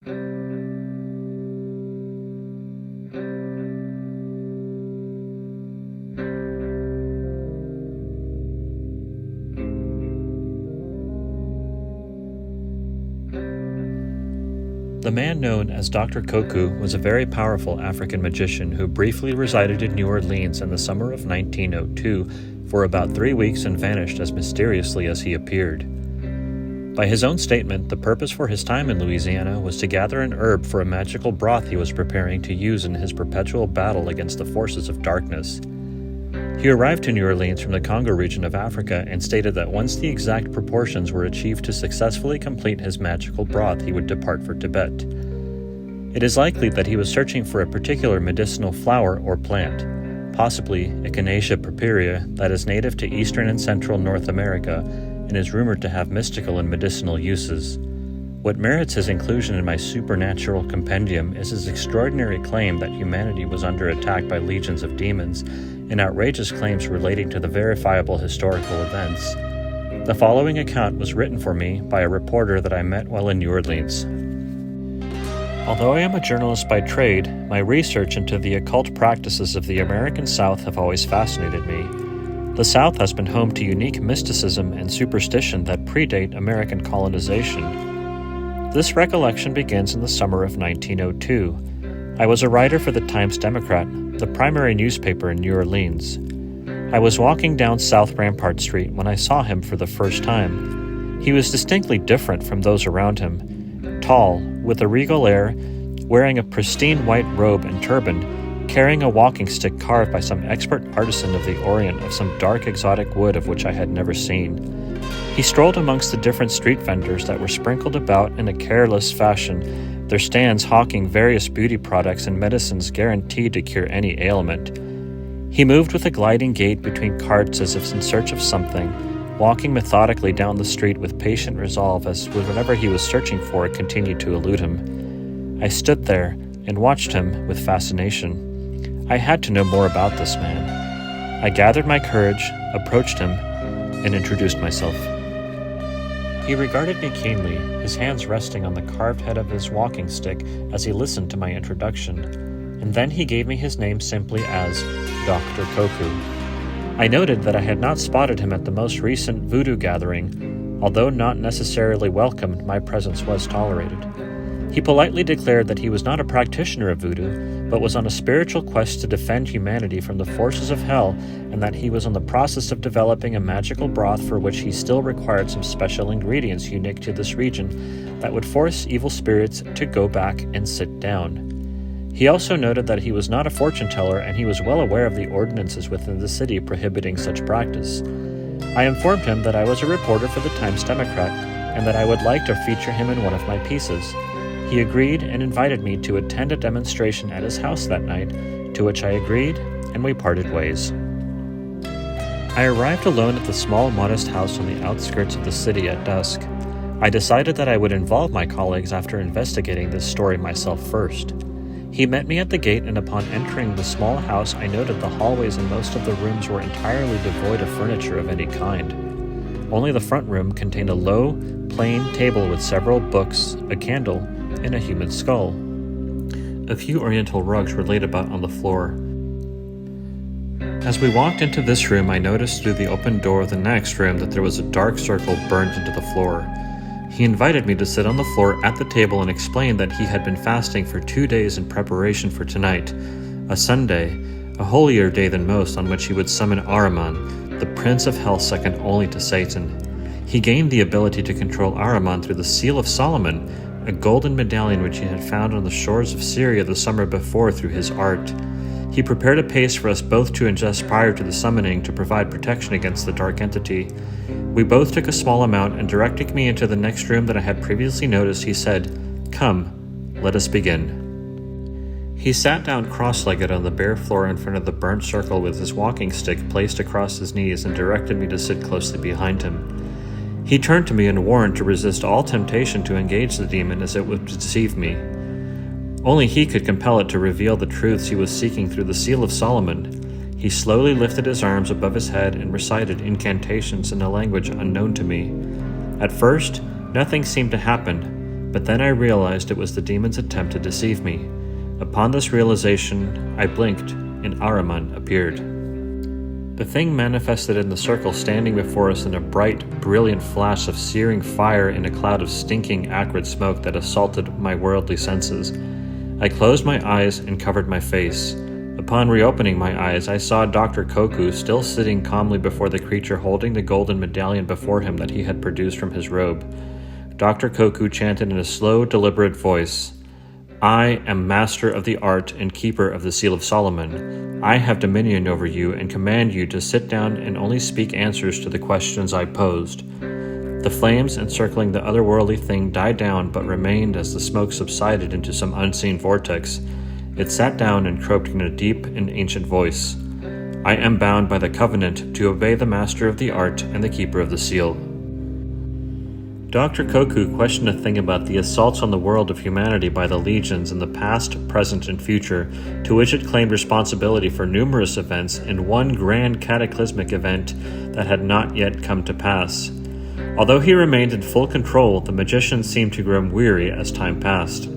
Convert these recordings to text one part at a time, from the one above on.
The man known as Dr. Koku was a very powerful African magician who briefly resided in New Orleans in the summer of 1902 for about 3 weeks and vanished as mysteriously as he appeared. By his own statement, the purpose for his time in Louisiana was to gather an herb for a magical broth he was preparing to use in his perpetual battle against the forces of darkness. He arrived to New Orleans from the Congo region of Africa and stated that once the exact proportions were achieved to successfully complete his magical broth, he would depart for Tibet. It is likely that he was searching for a particular medicinal flower or plant, possibly Echinacea purpurea, that is native to eastern and central North America and is rumored to have mystical and medicinal uses. What merits his inclusion in my supernatural compendium is his extraordinary claim that humanity was under attack by legions of demons and outrageous claims relating to the verifiable historical events. The following account was written for me by a reporter that I met while in New Orleans. Although I am a journalist by trade, my research into the occult practices of the American South have always fascinated me. The South has been home to unique mysticism and superstition that predate American colonization. This recollection begins in the summer of 1902. I was a writer for the Times-Democrat, the primary newspaper in New Orleans. I was walking down South Rampart Street when I saw him for the first time. He was distinctly different from those around him. Tall, with a regal air, wearing a pristine white robe and turban, carrying a walking stick carved by some expert artisan of the Orient of some dark exotic wood of which I had never seen. He strolled amongst the different street vendors that were sprinkled about in a careless fashion, their stands hawking various beauty products and medicines guaranteed to cure any ailment. He moved with a gliding gait between carts as if in search of something, walking methodically down the street with patient resolve as whatever he was searching for continued to elude him. I stood there and watched him with fascination. I had to know more about this man. I gathered my courage, approached him, and introduced myself. He regarded me keenly, his hands resting on the carved head of his walking stick as he listened to my introduction, and then he gave me his name simply as Dr. Koku. I noted that I had not spotted him at the most recent voodoo gathering. Although not necessarily welcomed, my presence was tolerated. He politely declared that he was not a practitioner of voodoo, but was on a spiritual quest to defend humanity from the forces of hell, and that he was in the process of developing a magical broth for which he still required some special ingredients unique to this region that would force evil spirits to go back and sit down. He also noted that he was not a fortune teller, and he was well aware of the ordinances within the city prohibiting such practice. I informed him that I was a reporter for the Times-Democrat, and that I would like to feature him in one of my pieces. He agreed and invited me to attend a demonstration at his house that night, to which I agreed, and we parted ways. I arrived alone at the small, modest house on the outskirts of the city at dusk. I decided that I would involve my colleagues after investigating this story myself first. He met me at the gate, and upon entering the small house, I noted the hallways and most of the rooms were entirely devoid of furniture of any kind. Only the front room contained a low, plain table with several books, a candle, and a human skull. A few oriental rugs were laid about on the floor. As we walked into this room, I noticed through the open door of the next room that there was a dark circle burned into the floor. He invited me to sit on the floor at the table and explained that he had been fasting for 2 days in preparation for tonight, a Sunday, a holier day than most, on which he would summon Ahriman, the prince of hell second only to Satan. He gained the ability to control Ahriman through the Seal of Solomon, a golden medallion which he had found on the shores of Syria the summer before through his art. He prepared a paste for us both to ingest prior to the summoning to provide protection against the dark entity. We both took a small amount, and directing me into the next room that I had previously noticed, he said, "Come, let us begin." He sat down cross-legged on the bare floor in front of the burnt circle with his walking stick placed across his knees and directed me to sit closely behind him. He turned to me and warned to resist all temptation to engage the demon, as it would deceive me. Only he could compel it to reveal the truths he was seeking through the Seal of Solomon. He slowly lifted his arms above his head and recited incantations in a language unknown to me. At first, nothing seemed to happen, But then I realized it was the demon's attempt to deceive me. Upon this realization, I blinked, and Ahriman appeared. The thing manifested in the circle standing before us in a bright, brilliant flash of searing fire in a cloud of stinking, acrid smoke that assaulted my worldly senses. I closed my eyes and covered my face. Upon reopening my eyes, I saw Dr. Koku still sitting calmly before the creature, holding the golden medallion before him that he had produced from his robe. Dr. Koku chanted in a slow, deliberate voice, "I am master of the art and keeper of the seal of Solomon. I have dominion over you and command you to sit down and only speak answers to the questions I posed." The flames encircling the otherworldly thing died down but remained as the smoke subsided into some unseen vortex. It sat down and croaked in a deep and ancient voice. "I am bound by the covenant to obey the master of the art and the keeper of the seal." Dr. Koku questioned a thing about the assaults on the world of humanity by the legions in the past, present, and future, to which it claimed responsibility for numerous events and one grand cataclysmic event that had not yet come to pass. Although he remained in full control, the magician seemed to grow weary as time passed.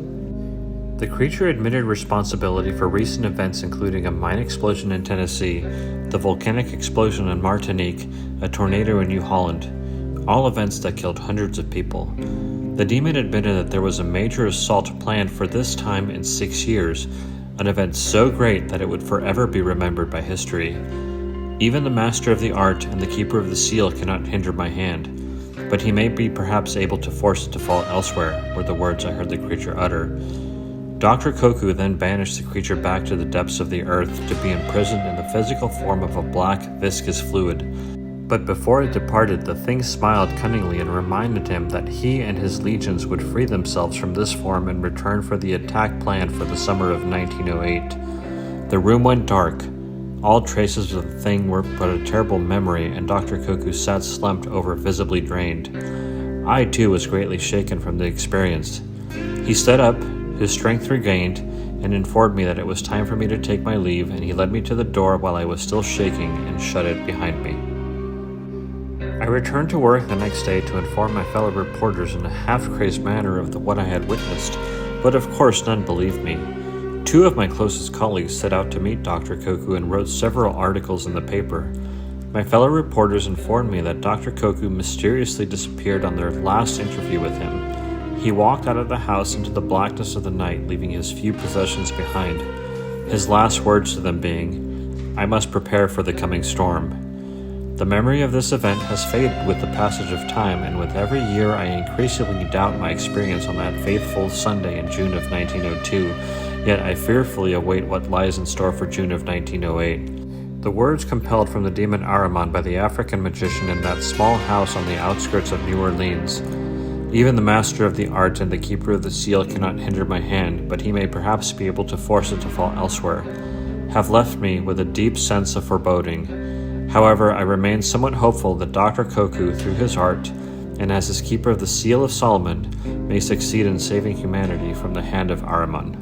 The creature admitted responsibility for recent events including a mine explosion in Tennessee, the volcanic explosion in Martinique, a tornado in New Holland, all events that killed hundreds of people. The demon admitted that there was a major assault planned for this time in 6 years, an event so great that it would forever be remembered by history. "Even the master of the art and the keeper of the seal cannot hinder my hand, but he may be perhaps able to force it to fall elsewhere," were the words I heard the creature utter. Dr. Koku then banished the creature back to the depths of the earth to be imprisoned in the physical form of a black, viscous fluid. But before it departed, the thing smiled cunningly and reminded him that he and his legions would free themselves from this form in return for the attack planned for the summer of 1908. The room went dark. All traces of the thing were but a terrible memory, and Dr. Koku sat slumped over, visibly drained. I, too, was greatly shaken from the experience. He stood up, his strength regained, and informed me that it was time for me to take my leave, and he led me to the door while I was still shaking and shut it behind me. I returned to work the next day to inform my fellow reporters in a half-crazed manner of what I had witnessed, but of course none believed me. 2 of my closest colleagues set out to meet Dr. Koku and wrote several articles in the paper. My fellow reporters informed me that Dr. Koku mysteriously disappeared on their last interview with him. He walked out of the house into the blackness of the night, leaving his few possessions behind, his last words to them being, "I must prepare for the coming storm." The memory of this event has faded with the passage of time, and with every year I increasingly doubt my experience on that faithful Sunday in June of 1902, yet I fearfully await what lies in store for June of 1908. The words compelled from the demon Ahriman by the African magician in that small house on the outskirts of New Orleans, "Even the master of the art and the keeper of the seal cannot hinder my hand, but he may perhaps be able to force it to fall elsewhere," have left me with a deep sense of foreboding. However, I remain somewhat hopeful that Dr. Koku, through his art, and as his keeper of the Seal of Solomon, may succeed in saving humanity from the hand of Ahriman.